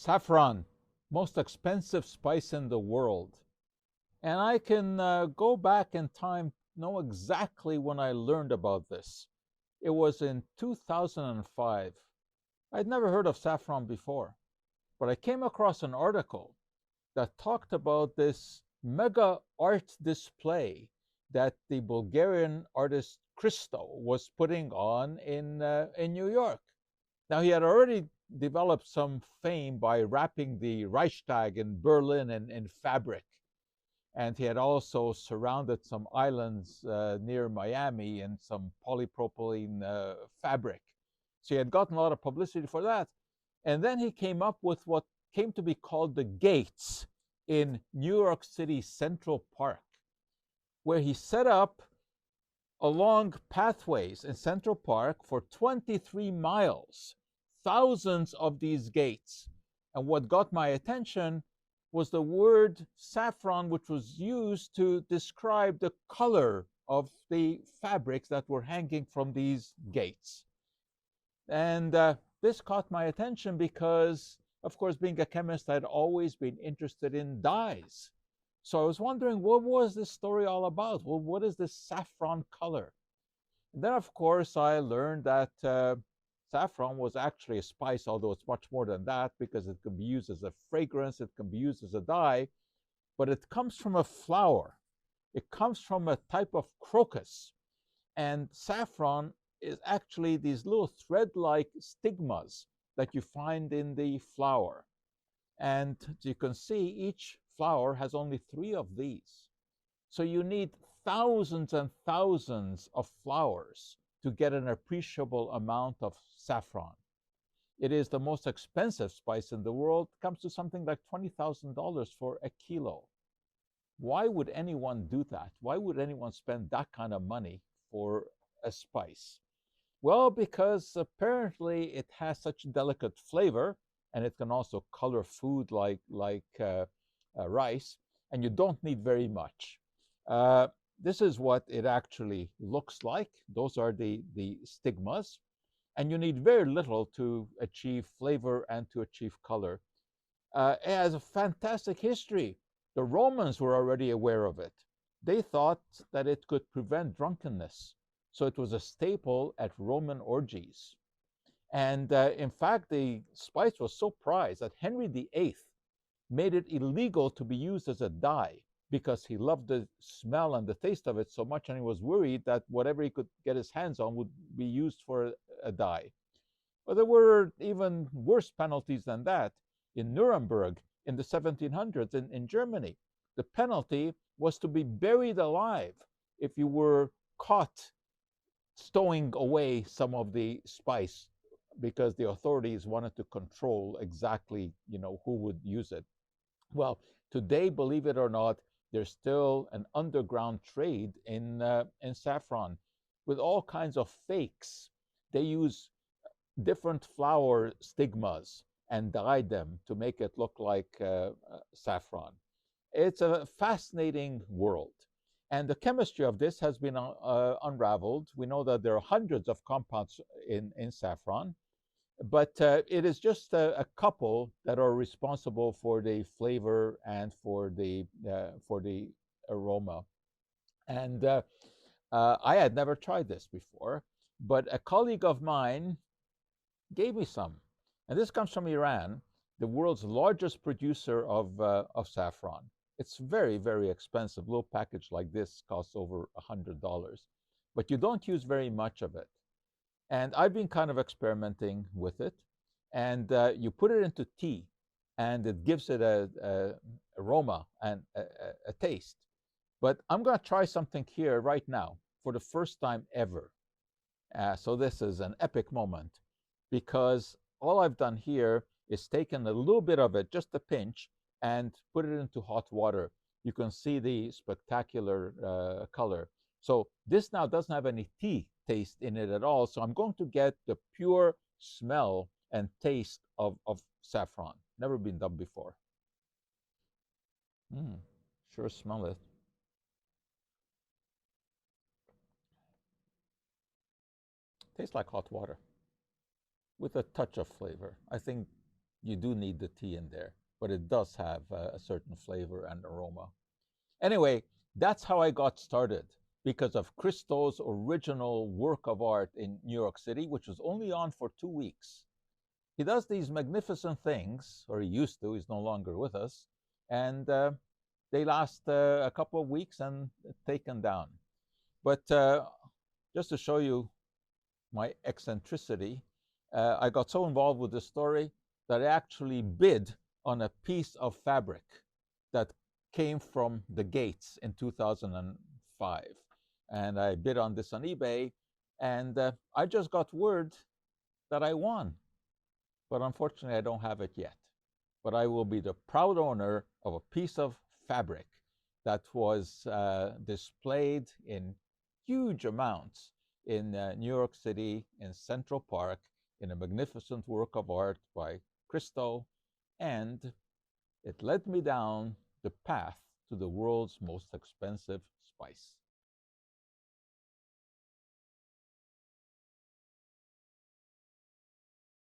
Saffron, most expensive spice in the world. And I can go back in time, know exactly when I learned about this. It was in 2005. I'd never heard of saffron before, but I came across an article that talked about this mega art display that the Bulgarian artist Christo was putting on in New York. Now, he had already developed some fame by wrapping the Reichstag in Berlin in fabric. And he had also surrounded some islands near Miami in some polypropylene fabric. So he had gotten a lot of publicity for that. And then he came up with what came to be called the gates in New York City Central Park, where he set up along pathways in Central Park for 23 miles, thousands of these gates. And what got my attention was the word saffron, which was used to describe the color of the fabrics that were hanging from these gates. And this caught my attention because, of course, being a chemist, I'd always been interested in dyes. So I was wondering, what was this story all about? Well, what is this saffron color? And then, of course, I learned that saffron was actually a spice, although it's much more than that, because it can be used as a fragrance, it can be used as a dye, but it comes from a flower. It comes from a type of crocus. And saffron is actually these little thread-like stigmas that you find in the flower. And you can see each flower has only 3 of these. So you need thousands and thousands of flowers to get an appreciable amount of saffron. It is the most expensive spice in the world. It comes to something like $20,000 for a kilo. Why would anyone do that? Why would anyone spend that kind of money for a spice? Well, because apparently it has such delicate flavor, and it can also color food like rice, and you don't need very much. This is what it actually looks like. Those are the stigmas. And you need very little to achieve flavor and to achieve color. It has a fantastic history. The Romans were already aware of it. They thought that it could prevent drunkenness. So it was a staple at Roman orgies. And in fact, the spice was so prized that Henry VIII made it illegal to be used as a dye because he loved the smell and the taste of it so much, and he was worried that whatever he could get his hands on would be used for a dye. But there were even worse penalties than that. In Nuremberg in the 1700s in Germany, the penalty was to be buried alive if you were caught stowing away some of the spice, because the authorities wanted to control exactly, who would use it. Well, today, believe it or not, there's still an underground trade in saffron with all kinds of fakes. They use different flower stigmas and dye them to make it look like saffron. It's a fascinating world. And the chemistry of this has been unraveled. We know that there are hundreds of compounds in saffron, but it is just a couple that are responsible for the flavor and for the aroma. And I had never tried this before, but a colleague of mine gave me some. And this comes from Iran, the world's largest producer of saffron. It's very, very expensive. A little package like this costs over $100, but you don't use very much of it. And I've been kind of experimenting with it. And you put it into tea, and it gives it a aroma and a taste. But I'm going to try something here right now for the first time ever. So this is an epic moment, because all I've done here is taken a little bit of it, just a pinch, and put it into hot water. You can see the spectacular color. So this now doesn't have any tea taste in it at all. So I'm going to get the pure smell and taste of saffron. Never been done before. Sure smell it. Tastes like hot water with a touch of flavor. I think You do need the tea in there, but it does have a certain flavor and aroma. Anyway, that's how I got started because of Christo's original work of art in New York City, which was only on for 2 weeks. He does these magnificent things, or he used to, he's no longer with us, and they last a couple of weeks and taken down. But just to show you my eccentricity, I got so involved with the story that I actually bid on a piece of fabric that came from the Gates in 2005. And I bid on this on eBay, and I just got word that I won. But unfortunately, I don't have it yet. But I will be the proud owner of a piece of fabric that was displayed in huge amounts in New York City, in Central Park, in a magnificent work of art by Christo, and it led me down the path to the world's most expensive spice.